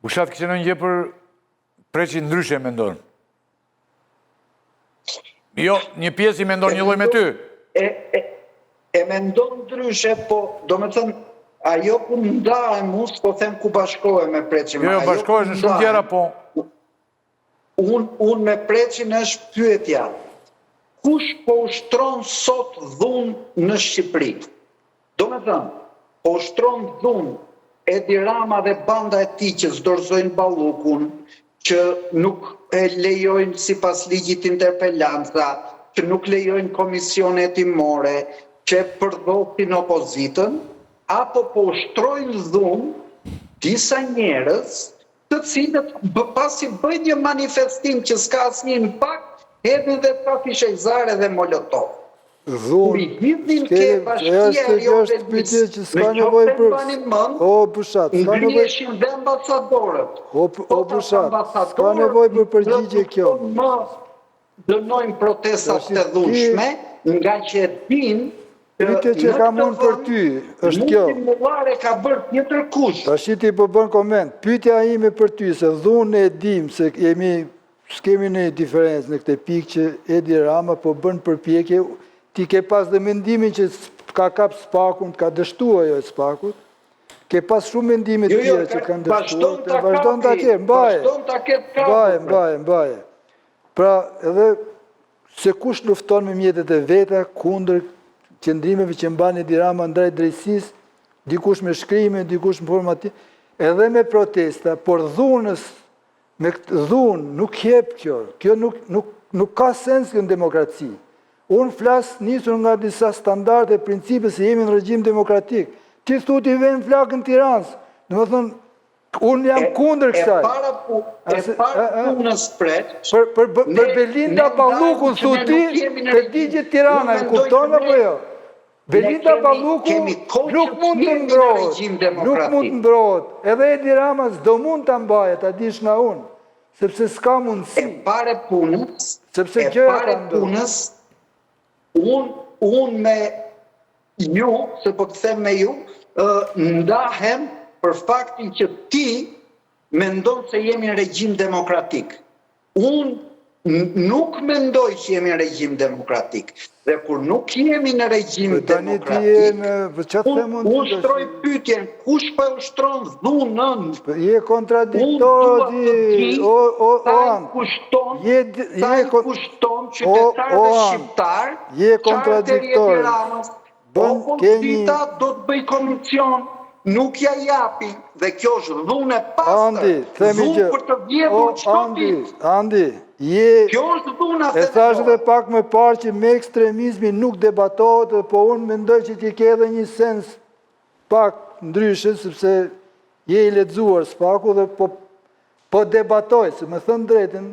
Ushat kështë në një për preqin ndryshe me ndonë. Jo, një pjesë i me ndonë një loj me ty. E me ndonë ndryshe, po do me thënë, ajo ku ndahe mu, s'po them ku bashkohe me preqin. Jo, bashkohesh në shumë tjera, po. Unë me preqin është pyetja. Kush po ushtron sot dhunë në Shqipëri? Do me thënë, po ushtron dhunë Edi Rama dhe banda e tij që zdorëzojnë Ballukun, që nuk e lejojnë sipas ligjit interpelanca, që nuk lejojnë komisione hetimore, që përdosin opozitën, apo po ushtrojnë dhunë disa njerëz të cilët pasi bëjnë një manifestim që s'ka asnjë impakt, hedhin dhe afishe zare dhe molotov. Dhunë, është pyetje që s'ka nevojë për... O, Bushat, s'ka nevojë... Ngrieshin dhe ambasadorët. O, Bushat, s'ka nevojë për përgjigje kjo. Dënojnë protestat të dhunshme, nga që din... Pyetje që kam unë për ty, është kjo. Multimulare ka bërë tjetër kush. Tashi ti po bën koment. Pyetja ime për ty, se dhunë e dim se s'kemi një diferencë në këtë pikë që Edi Rama po bën përpjekje. Ti ke pas dhe mendimin që ka kap Spakun, ka dështuar ajo Spakut, ke pas shumë mendime të tjera që kanë dështuar, vazhdon ta ketë, mbaje. Pra, edhe se kush lufton me mjetet e veta kundër qëndrimeve që mban Edi Rama ndaj drejtësisë, dikush me shkrime, dikush me informativ, edhe me protesta, por dhunës, me këtë dhunë nuk jep kjo nuk ka sens kjo në demokraci. Unë flasë nisur nga disa standarde e principe se jemi në regjim demokratik. Ti thu ti vend flakën Tiranës. Në më thënë, unë jam kundër kësaj. E para punës pret... Për Belinda Ballukun thu ti, të digje Tirana, e kupton apo jo? Belinda Balluku nuk mund të ndrohet. Edhe Edi Rama s'do mund të mbajet, ta dish nga unë. Sepse s'ka mundësi. E pare punës, unë me ju, se po të them me ju, ndahem për faktin që ti mendon se jemi në regjim demokratik. Unë nuk mendoj që jemi në regjim demokratik. Dhe kur nuk jemi në regjim demokratik, unë ushtroj pyetjen, kush po ushtron dhunën? Je kontradiktor, sa i kushton qytetarëve shqiptar, qarteri e Tiranës, opozita do të bëj komisión, nuk ja japi, dhe kjo është dhunë e pastër, dhunë për të vjedhur çdo ditë. Andi, e thash edhe pak më parë që me ekstremizmi nuk debatohet, po unë mendoj që ti ke edhe një sens pak ndryshe, sepse je i lexuar Spaku dhe po debatoj, se më thënë drejtën,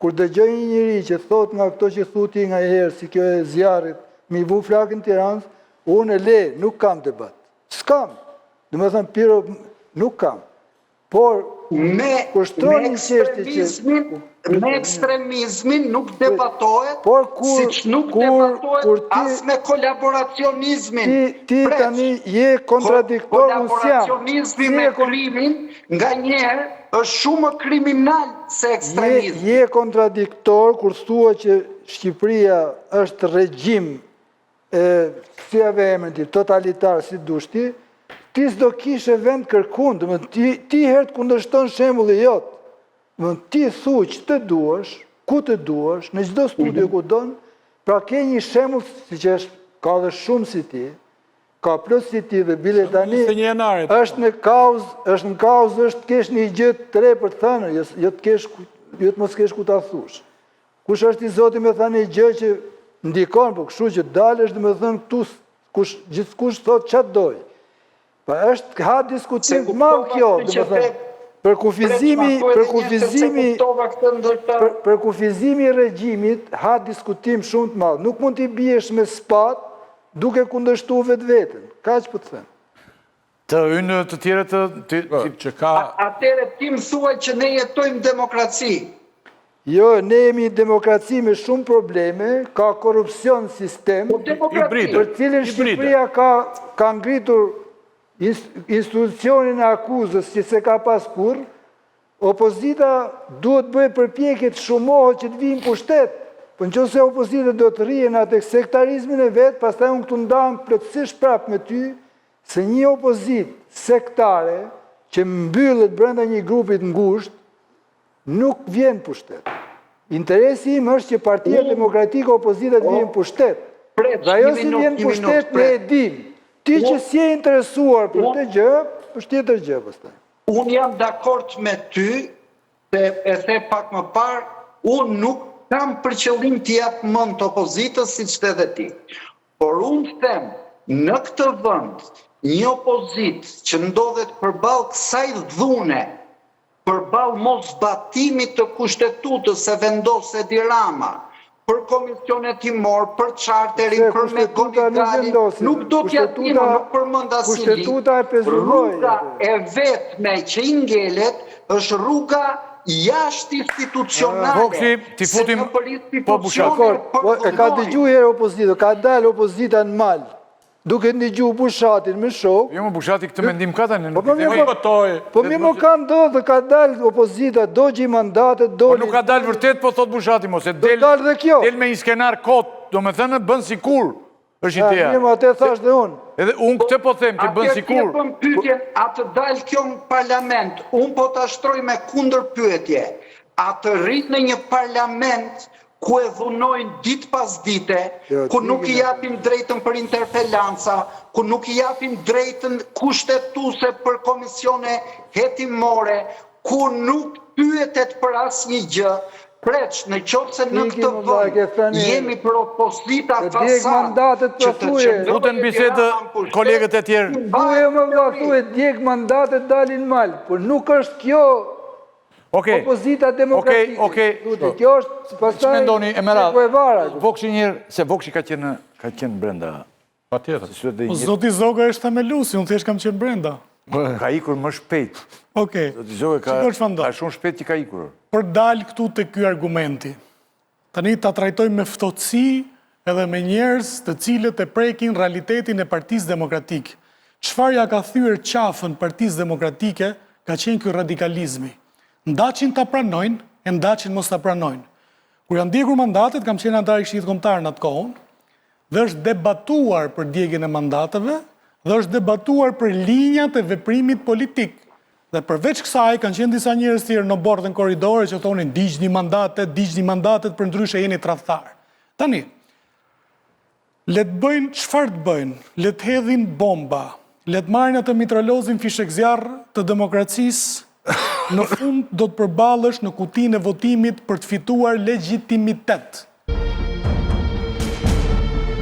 kur dëgjoj një njeri që thot nga këto që thuti nga herë, si kjo e zjarrit, mi vu flakën Tiranës, unë e le, nuk kam debat. S'kam. Dhe më thënë, Piro, nuk kam. Por, me ekstremizmin nuk debatohet, si që nuk debatohet as me kolaboracionizmin. Ti tani je kontradiktor në sjam. Kolaboracionizmi me krimin, nga njerë, është shumë kriminal se ekstremizm. Je kontradiktor kur thua që Shqipëria është regjim, si ave emrin ti, totalitar, si dushti, ti s'do kishe vend kërkun, ti herë të kundërshton shembulli jot. Ti thu që të duash, ku të duash, në çdo studio ku don, pra ke një shembull si që ka dhe shumë si ti, ka plus si ti dhe bile tani, është në kauzë është kesh një gjë të re për të thënë, jo të mos kesh ku ta thush. Kush është i Zoti me thënë një gjë që ndikon, po kështu që dalësh dhe me thënë këtu, gjithkush thot çat doj. Pa është ha diskutim të madh kjo, dhe me thënë, për kufizimi i regjimit, ha diskutim shumë të madh. Nuk mund t'i biesh me spat, duke kundërshtu vetveten. Kaq po të them. Të ynë të tjerët që ka... Atere ti më thuaj që ne jetojmë demokraci. Jo, ne jemi demokraci me shumë probleme, ka korupcion sistem, për cilin Shqipëria ka ngritur institucionin e akuzës që se ka pas kur, opozita duhet bëjë përpjekje të shumohet që të vijnë pushtet. Po nëse opozita do të rrihen atë sektarizmin e vet, pastaj unë këtu ndam plotësisht prapë me ty se një opozit sektare që mbyllet brenda një grupi të ngushtë nuk vjen pushtet. Interesi im është që Partia Demokratike opozita të vijnë pushtet. Dhe ajo si vjen pushtet ne e dim. Ti që si e interesuar për këtë gjë, është tjetër gjë pastaj. Unë jam dakord me ty, se e the pak më parë, unë nuk kam për qëllim të jap mend të opozitës siç the dhe ti. Por unë them, në këtë vend, një opozit që ndodhet përballë kësaj dhune, përballë mosbatimit të kushtetutës se vendos Edi Rama, për komisionet timor, për charterin, për Megonitalin, nuk do t'ja tima, nuk përmend asnjë. Rruga e vetme që i ngelet është rruga jashtë institucionale. Vokshi, ti futim po Bushat. E ka dëgjuar herë opozita, ka dalë opozita në mal, duke ndëgjuar Bushatin me shok. Jo, më Bushati këtë mendim ka tani. Po mirë më ka ndodhur, ka dalë opozita, dogji mandatet, Po nuk ka dalë vërtet, po thot Bushati mos e del. dalë dhe kjo. Del me një skenar kot, do me thënë bën sikur. Është ideja. Mirë, më atë thash dhe unë. Edhe unë këtë po them që bën sikur. Atje pëm pyetjen, atë dalë kjo në parlament, unë po të ashtroj me kundër pyetje. Atë rrit në një parlament ku e dhunojnë ditë pas dite, ku nuk i japim drejtën për interpelanca, ku nuk i japim drejtën kushtetuese për komisione hetimore, ku nuk pyetet për asnjë gjë. Preç, në qoftë se në këtë vend jemi për opozita fasad që të Futen bisedë kolegët e tjerë. Buje më vllai, djeg mandatet dalin mal, por nuk është kjo opozita demokratike. Kjo është pastaj mendoni Emerald? e vara. Vokshi një herë, se Vokshi ka qenë brenda. Patjetër. Zoti Zoga është themeluesi, unë thjesht kam qenë brenda. Ka ikur më shpejt. Okej. Zoti Zoga ka shumë shpejt që ka ikur. Për dalë këtu të ky argumenti. Tani ta trajtojmë me ftohtësi edhe me njerëz të cilët e prekin realitetin e Partisë Demokratike. Çfarë ja ka thyer qafën Partisë Demokratike ka qenë ky radikalizmi. Ndaqin ta pranojnë, e ndaqin mos ta pranojnë. Kur janë ndjekur mandatet, kam qenë antar i Këshillit Kombëtar në atë kohën, dhe është debatuar për djegjen e mandateve, dhe është debatuar për linjat e veprimit politik. Dhe përveç kësaj, kanë qenë disa njerëz tjerë në bordë në korridore që thonin digjni mandatet, për ndryshe jeni tradhtar. Tani, le të bëjnë çfarë të bëjnë, le të hedhin bomba, le të marrin atë mitralozin fishek zjarr të demokracisë, në fund do të përballesh në kutinë e votimit për të fituar legjitimitet.